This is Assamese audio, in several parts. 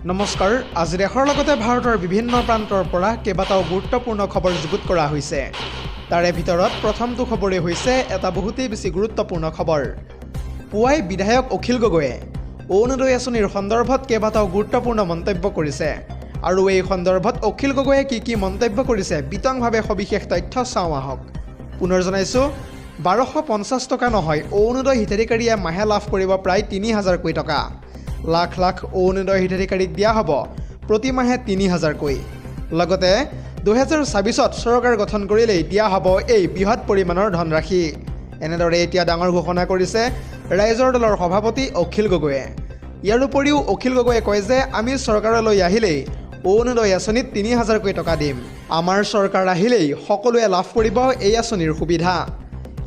নমস্কাৰ। আজি দেশৰ লগতে ভাৰতৰ বিভিন্ন প্ৰান্তৰ পৰা কেইবাটাও গুৰুত্বপূৰ্ণ খবৰ যুগুত কৰা হৈছে। তাৰে ভিতৰত প্ৰথমটো খবৰেই হৈছে এটা বহুতেই বেছি গুৰুত্বপূৰ্ণ খবৰ। পুৱাই বিধায়ক অখিল গগৈয়ে অৰুণোদয় আঁচনিৰ সন্দৰ্ভত কেইবাটাও গুৰুত্বপূৰ্ণ মন্তব্য কৰিছে। আৰু এই সন্দৰ্ভত অখিল গগৈয়ে কি মন্তব্য কৰিছে বিতংভাৱে সবিশেষ তথ্য চাওঁ আহক। পুনৰ জনাইছোঁ, 1250 টকা নহয়, অৰুণোদয় হিতাধিকাৰীয়ে মাহে লাভ কৰিব প্ৰায় 3000 কোটি টকা। লাখ লাখ অৰুণোদয় হিতাধিকাৰীক দিয়া হ'ব প্ৰতি মাহে 3000কৈ। লগতে 2024ত চৰকাৰ গঠন কৰিলেই দিয়া হ'ব এই বৃহৎ পৰিমাণৰ ধনৰাশি। এনেদৰে এতিয়া ডাঙৰ ঘোষণা কৰিছে ৰাইজৰ দলৰ সভাপতি অখিল গগৈয়ে। ইয়াৰ উপৰিও অখিল গগৈয়ে কয় যে আমি চৰকাৰলৈ আহিলেই অৰুণোদয় আঁচনিত 3000 কোটি টকা দিম। আমাৰ চৰকাৰ আহিলেই সকলোৱে লাভ কৰিব এই আঁচনিৰ সুবিধা।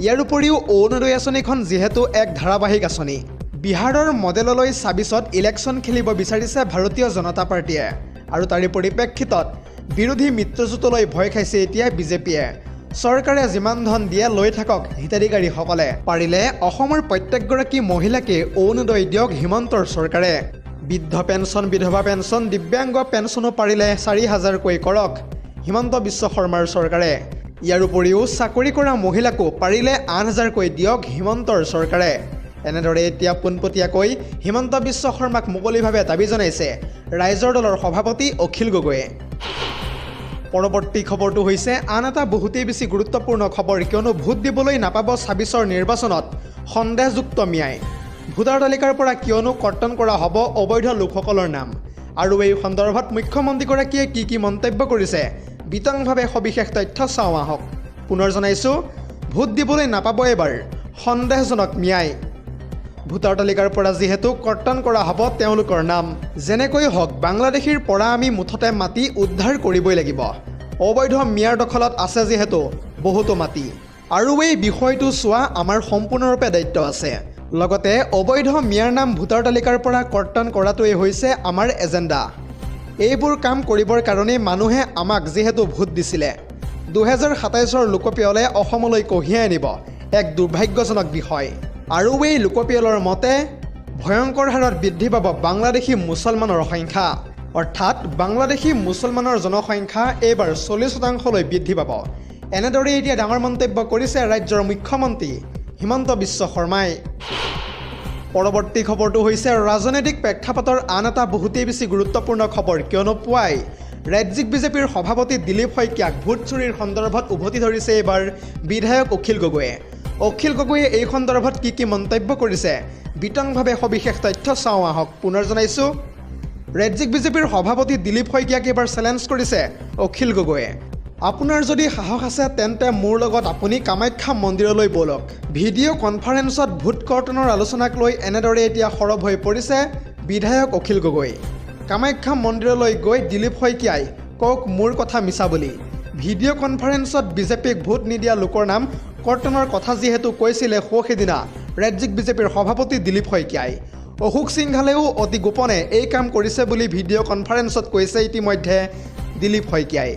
ইয়াৰ উপৰিও অৰুণোদয় আঁচনিখন যিহেতু এক ধাৰাবাহিক আঁচনি, বিহাৰৰ মডেললৈ 24ত ইলেকশ্যন খেলিব বিচাৰিছে ভাৰতীয় জনতা পাৰ্টীয়ে। আৰু তাৰে পৰিপ্ৰেক্ষিতত বিৰোধী মিত্ৰজোঁটলৈ ভয় খাইছে এতিয়া বিজেপিয়ে। চৰকাৰে যিমান ধন দিয়ে লৈ থাকক হিতাধিকাৰীসকলে, পাৰিলে অসমৰ প্ৰত্যেকগৰাকী মহিলাকে অৰুণোদয় দিয়ক হিমন্তৰ চৰকাৰে। বৃদ্ধ পেঞ্চন, বিধৱা পেঞ্চন, দিব্যাংগ পেঞ্চনো পাৰিলে 4000কৈ কৰক হিমন্ত বিশ্ব শৰ্মাৰ চৰকাৰে। ইয়াৰ উপৰিও চাকৰি কৰা মহিলাকো পাৰিলে 8000কৈ দিয়ক হিমন্তৰ চৰকাৰে। এনেদৰে এতিয়া পোনপটীয়াকৈ হিমন্ত বিশ্ব শৰ্মাক মুকলিভাৱে দাবী জনাইছে ৰাইজৰ দলৰ সভাপতি অখিল গগৈয়ে। পৰৱৰ্তী খবৰটো হৈছে আন এটা বহুতেই বেছি গুৰুত্বপূৰ্ণ খবৰ, কিয়নো ভোট দিবলৈ নাপাব 26ৰ নিৰ্বাচনত সন্দেহযুক্ত মিয়াই। ভোটাৰ তালিকাৰ পৰা কিয়নো কৰ্তন কৰা হ'ব অবৈধ লোকসকলৰ নাম। আৰু এই সন্দৰ্ভত মুখ্যমন্ত্ৰীগৰাকীয়ে কি মন্তব্য কৰিছে বিতংভাৱে সবিশেষ তথ্য চাওঁ আহক। পুনৰ জনাইছোঁ, ভোট দিবলৈ নাপাব এবাৰ সন্দেহজনক মিয়াই। ভোটাৰ তালিকাৰ পৰা যিহেতু কৰ্তন কৰা হ'ব তেওঁলোকৰ নাম, যেনেকৈ হওক বাংলাদেশীৰ পৰা আমি মুঠতে মাটি উদ্ধাৰ কৰিবই লাগিব। অবৈধ মিয়াৰ দখলত আছে যিহেতু বহুতো মাটি, আৰু এই বিষয়টো চোৱা আমাৰ সম্পূৰ্ণৰূপে দায়িত্ব আছে। লগতে অবৈধ মিয়াৰ নাম ভোটাৰ তালিকাৰ পৰা কৰ্তন কৰাটোৱেই হৈছে আমাৰ এজেণ্ডা। এইবোৰ কাম কৰিবৰ কাৰণেই মানুহে আমাক যিহেতু ভোট দিছিলে। 2027ৰ লোকপিয়লে অসমলৈ কঢ়িয়াই আনিব এক দুৰ্ভাগ্যজনক বিষয়। আৰু এই লোকপিয়লৰ মতে ভয়ংকৰ হাৰত বৃদ্ধি পাব বাংলাদেশী মুছলমানৰ সংখ্যা, অৰ্থাৎ বাংলাদেশী মুছলমানৰ জনসংখ্যা এইবাৰ 40% বৃদ্ধি পাব। এনেদৰে এতিয়া ডাঙৰ মন্তব্য কৰিছে ৰাজ্যৰ মুখ্যমন্ত্ৰী হিমন্ত বিশ্ব শৰ্মাই। পৰৱৰ্তী খবৰটো হৈছে ৰাজনৈতিক প্ৰেক্ষাপটৰ আন এটা বহুতেই বেছি গুৰুত্বপূৰ্ণ খবৰ, কিয়নো পুৱাই ৰাজ্যিক বিজেপিৰ সভাপতি দিলীপ শইকীয়াক ভোট চুৰিৰ সন্দৰ্ভত উভতি ধৰিছে এইবাৰ বিধায়ক অখিল গগৈয়ে। অখিল গগৈয়ে এই সন্দৰ্ভত কি মন্তব্য কৰিছে বিতংভাৱে সবিশেষ তথ্য চাওঁ আহক। পুনৰ জনাইছোঁ, ৰাজ্যিক বিজেপিৰ সভাপতি দিলীপ শইকীয়াক এইবাৰ চেলেঞ্জ কৰিছে অখিল গগৈয়ে। আপোনাৰ যদি সাহস আছে তেন্তে মোৰ লগত আপুনি কামাখ্যা মন্দিৰলৈ ব'লক। ভিডিঅ' কনফাৰেন্সত ভোট কৰ্তনৰ আলোচনাক লৈ এনেদৰে এতিয়া সৰব হৈ পৰিছে বিধায়ক অখিল গগৈ। কামাখ্যা মন্দিৰলৈ গৈ দিলীপ শইকীয়াই কওক মোৰ কথা মিছা বুলি। ভিডিঅ' কনফাৰেন্সত বিজেপিক ভোট নিদিয়া লোকৰ নাম কৰ্তনৰ কথা যিহেতু কৈছিলে সেইদিনা ৰাজ্যিক বিজেপিৰ সভাপতি দিলীপ শইকীয়াই, অশোক সিংঘালেও অতি গোপনে এই কাম কৰিছে বুলি ভিডিঅ' কনফাৰেন্সত কৈছে ইতিমধ্যে দিলীপ শইকীয়াই।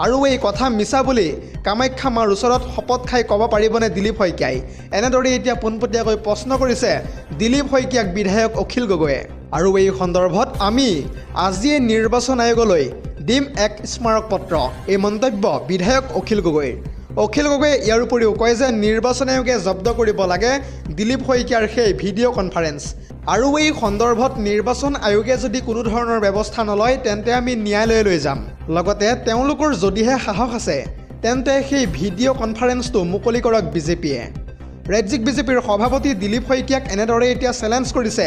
আৰু এই কথা মিছা বুলি কামাখ্যা মাৰ ওচৰত শপত খাই ক'ব পাৰিবনে দিলীপ শইকীয়াই? এনেদৰে এতিয়া পোনপটীয়াকৈ প্ৰশ্ন কৰিছে দিলীপ শইকীয়াক বিধায়ক অখিল গগৈয়ে। আৰু এই সন্দৰ্ভত আমি আজিয়ে নিৰ্বাচন আয়োগলৈ দিম এক স্মাৰক পত্ৰ, এই মন্তব্য বিধায়ক অখিল গগৈৰ। অখিল গগৈয়ে ইয়াৰ উপৰিও কয় যে নিৰ্বাচন আয়োগে জব্দ কৰিব লাগে দিলীপ শইকীয়াৰ সেই ভিডিঅ' কনফাৰেন্স। আৰু এই সন্দৰ্ভত নিৰ্বাচন আয়োগে যদি কোনো ধৰণৰ ব্যৱস্থা নলয় তেন্তে আমি ন্যায়ালয়লৈ যাম। লগতে তেওঁলোকৰ যদিহে সাহস আছে তেন্তে সেই ভিডিঅ' কনফাৰেন্সটো মুকলি কৰক বিজেপিয়ে। ৰাজ্যিক বিজেপিৰ সভাপতি দিলীপ শইকীয়াক এনেদৰে এতিয়া চেলেঞ্জ কৰিছে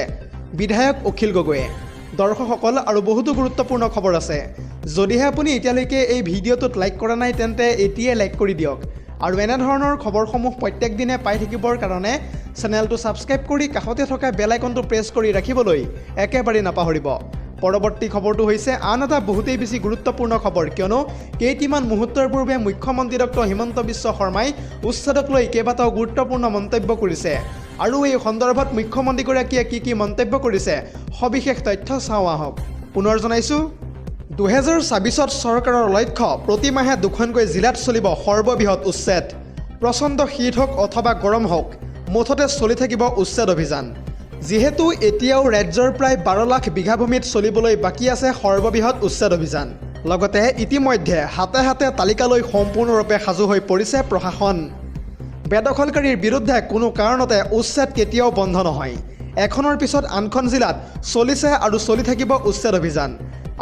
বিধায়ক অখিল গগৈয়ে। দৰ্শকসকল, আৰু বহুতো গুৰুত্বপূৰ্ণ খবৰ আছে। যদিহে আপুনি এতিয়ালৈকে এই ভিডিঅ'টোত লাইক কৰা নাই তেন্তে এতিয়াই লাইক কৰি দিয়ক। আৰু এনেধৰণৰ খবৰসমূহ প্ৰত্যেক দিনে পাই থাকিবৰ কাৰণে চেনেলটো ছাবস্ক্ৰাইব কৰি কাষতে থকা বেল আইকনটো প্ৰেছ কৰি ৰাখিবলৈ একেবাৰে নাপাহৰিব। পৰৱৰ্তী খবৰটো হৈছে আন এটা বহুতেই বেছি গুৰুত্বপূৰ্ণ খবৰ, কিয়নো কেইটিমান মুহূৰ্তৰ পূৰ্বে মুখ্যমন্ত্ৰী ডক্টৰ হিমন্ত বিশ্ব শৰ্মাই উচ্ছেদক লৈ কেইবাটাও গুৰুত্বপূৰ্ণ মন্তব্য কৰিছে। আৰু এই সন্দৰ্ভত মুখ্যমন্ত্ৰীগৰাকীয়ে কি মন্তব্য কৰিছে সবিশেষ তথ্য চাওঁ আহক। পুনৰ জনাইছোঁ, 2024ত চৰকাৰৰ লক্ষ্য প্ৰতি মাহে 2খনকৈ জিলাত চলিব সৰ্ববৃহৎ উচ্ছেদ। প্ৰচণ্ড শীত হওক অথবা গৰম হওক, মুঠতে চলি থাকিব উচ্ছেদ অভিযান। যিহেতু এতিয়াও ৰাজ্যৰ প্ৰায় 12 লাখ বিঘা ভূমিত চলিবলৈ বাকী আছে সৰ্ববৃহৎ উচ্ছেদ অভিযান। লগতে ইতিমধ্যে হাতে হাতে তালিকালৈ সম্পূৰ্ণৰূপে সাজু হৈ পৰিছে প্ৰশাসন। বেদখলকাৰীৰ বিৰুদ্ধে কোনো কাৰণতে উচ্ছেদ কেতিয়াও বন্ধ নহয়। এখনৰ পিছত আনখন জিলাত চলিছে আৰু চলি থাকিব উচ্ছেদ অভিযান।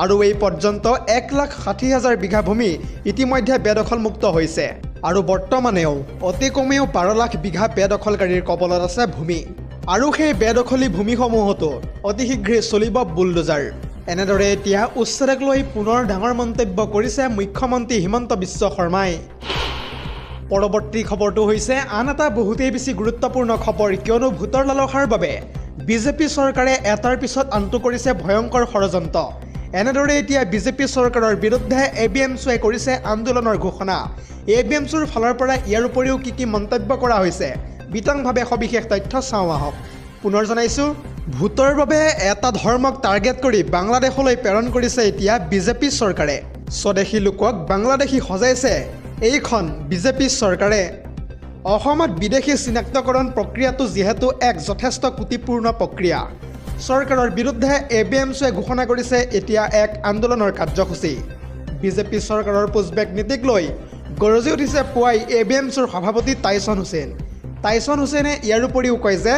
আৰু এই পৰ্যন্ত 1,60,000 বিঘা ভূমি ইতিমধ্যে বেদখলমুক্ত হৈছে। আৰু বৰ্তমানেও অতি কমেও 12 লাখ বিঘা বেদখলকাৰীৰ কবলত আছে ভূমি। আৰু সেই বেদখলী ভূমিসমূহতো অতি শীঘ্ৰেই চলিব বুলডোজাৰ। এনেদৰে এতিয়া উচ্ছেদক লৈ পুনৰ ডাঙৰ মন্তব্য কৰিছে মুখ্যমন্ত্ৰী হিমন্ত বিশ্ব শৰ্মাই। পৰৱৰ্তী খবৰটো হৈছে আন এটা বহুতেই বেছি গুৰুত্বপূৰ্ণ খবৰ, কিয়নো ভোটৰ লালসাৰ বাবে বিজেপি চৰকাৰে এটাৰ পিছত আনটো কৰিছে ভয়ংকৰ ষড়যন্ত্ৰ। এনেদৰে এতিয়া বিজেপি চৰকাৰৰ বিৰুদ্ধে ABMCয়ে কৰিছে আন্দোলনৰ ঘোষণা। ABMCৰ ফালৰ পৰা ইয়াৰ উপৰিও কি মন্তব্য কৰা হৈছে বিতংভাৱে সবিশেষ তথ্য চাওঁ আহক। পুনৰ জনাইছোঁ, ভোটৰ বাবে এটা ধৰ্মক টাৰ্গেট কৰি বাংলাদেশলৈ প্ৰেৰণ কৰিছে এতিয়া বিজেপি চৰকাৰে। স্বদেশী লোকক বাংলাদেশী সজাইছে এইখন বিজেপি চৰকাৰে। অসমত বিদেশী চিনাক্তকৰণ প্ৰক্ৰিয়াটো যিহেতু এক যথেষ্ট কুটিপূৰ্ণ প্ৰক্ৰিয়া, চৰকাৰৰ বিৰুদ্ধে ABMCয়ে ঘোষণা কৰিছে এতিয়া এক আন্দোলনৰ কাৰ্যসূচী। বিজেপি চৰকাৰৰ পুছবেক নীতিক লৈ গৰজি উঠিছে পুৱাই ABMCৰ সভাপতি টাইছন হুছেইন। টাইছন হুছেইনে ইয়াৰ উপৰিও কয় যে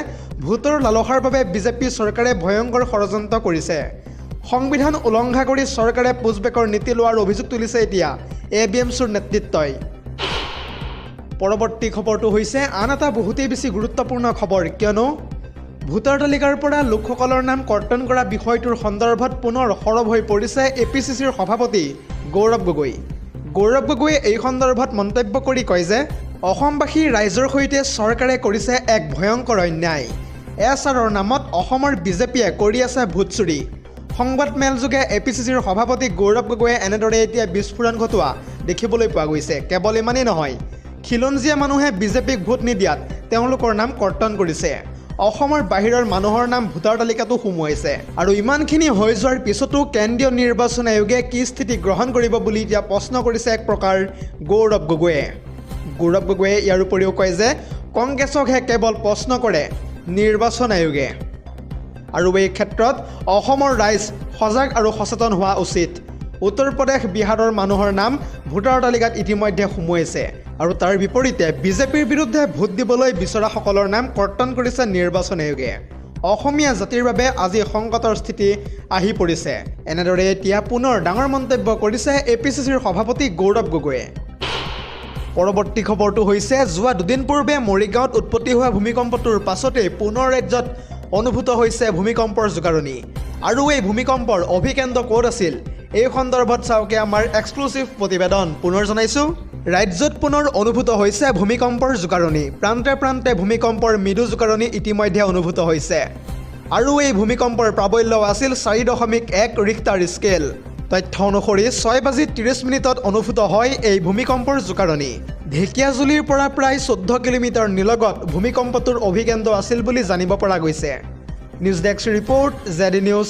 ভোটৰ লালসাৰ বাবে বিজেপি চৰকাৰে ভয়ংকৰ ষড়যন্ত্ৰ কৰিছে। সংবিধান উলংঘা কৰি চৰকাৰে পুছবেকৰ নীতি লোৱাৰ অভিযোগ তুলিছে এতিয়া ABMCৰ নেতৃত্বই। পৰৱৰ্তী খবৰটো হৈছে আন এটা বহুতেই বেছি গুৰুত্বপূৰ্ণ খবৰ, কিয়নো ভোটাৰ তালিকাৰ পৰা লোকসকলৰ নাম কৰ্তন কৰা বিষয়টোৰ সন্দৰ্ভত পুনৰ সৰব হৈ পৰিছে APCCৰ সভাপতি গৌৰৱ গগৈ। গৌৰৱ গগৈয়ে এই সন্দৰ্ভত মন্তব্য কৰি কয় যে অসমবাসী ৰাইজৰ সৈতে চৰকাৰে কৰিছে এক ভয়ংকৰ অন্যায়। SRৰ নামত অসমৰ বিজেপিয়ে কৰি আছে ভোট চুৰি। সংবাদমেলযোগে APCCৰ সভাপতি গৌৰৱ গগৈয়ে এনেদৰে এতিয়া বিস্ফোৰণ ঘটোৱা দেখিবলৈ পোৱা গৈছে। কেৱল ইমানেই নহয়, খিলঞ্জীয়া মানুহে বিজেপিক ভোট নিদিয়াত তেওঁলোকৰ নাম কৰ্তন কৰিছে। অসমৰ বাহিৰৰ মানুহৰ নাম ভোটাৰ তালিকাতো সুমুৱাইছে। আৰু ইমানখিনি হৈ যোৱাৰ পিছতো কেন্দ্ৰীয় নিৰ্বাচন আয়োগে কি স্থিতি গ্ৰহণ কৰিব বুলি এতিয়া প্ৰশ্ন কৰিছে এক প্ৰকাৰ গৌৰৱ গগৈয়ে। গৌৰৱ গগৈয়ে ইয়াৰ উপৰিও কয় যে কংগ্ৰেছকহে কেৱল প্ৰশ্ন কৰে নিৰ্বাচন আয়োগে। আৰু এই ক্ষেত্ৰত অসমৰ ৰাইজ সজাগ আৰু সচেতন হোৱা উচিত। উত্তৰ প্ৰদেশ বিহাৰৰ মানুহৰ নাম ভোটাৰ তালিকাত ইতিমধ্যে সুমুৱাইছে। আৰু তাৰ বিপৰীতে বিজেপিৰ বিৰুদ্ধে ভোট দিবলৈ বিচৰাসকলৰ নাম কৰ্তন কৰিছে নিৰ্বাচন আয়োগে। অসমীয়া জাতিৰ বাবে আজি সংকটৰ স্থিতি আহি পৰিছে। এনেদৰে এতিয়া পুনৰ ডাঙৰ মন্তব্য কৰিছে APCCৰ সভাপতি গৌৰৱ গগৈয়ে। পৰৱৰ্তী খবৰটো হৈছে যোৱা দুদিন পূৰ্বে মৰিগাঁৱত উৎপত্তি হোৱা ভূমিকম্পটোৰ পাছতেই পুনৰ ৰাজ্যত অনুভূত হৈছে ভূমিকম্পৰ জোকাৰণি। আৰু এই ভূমিকম্পৰ অভিকেন্দ্ৰ ক'ত আছিল এই সন্দৰ্ভত চাওকে আমাৰ এক্সক্লুচিভ প্ৰতিবেদন। পুনৰ জনাইছোঁ, ৰাজ্যত পুনৰ অনুভূত হৈছে ভূমিকম্পৰ জোকাৰণি। প্ৰান্তে প্ৰান্তে ভূমিকম্পৰ মৃদু জোকাৰণি ইতিমধ্যে অনুভূত হৈছে। আৰু এই ভূমিকম্পৰ প্ৰাবল্য আছিল 4.1 ৰিক্টাৰ স্কেল। তথ্য অনুসৰি 6:30 অনুভূত হয় এই ভূমিকম্পৰ জোকাৰণি। ঢেকিয়াজুলিৰ পৰা প্ৰায় 14 কিলোমিটাৰ নিলগত ভূমিকম্পটোৰ অভিকেন্দ্ৰ আছিল বুলি জানিব পৰা গৈছে। News desk report, ZD news.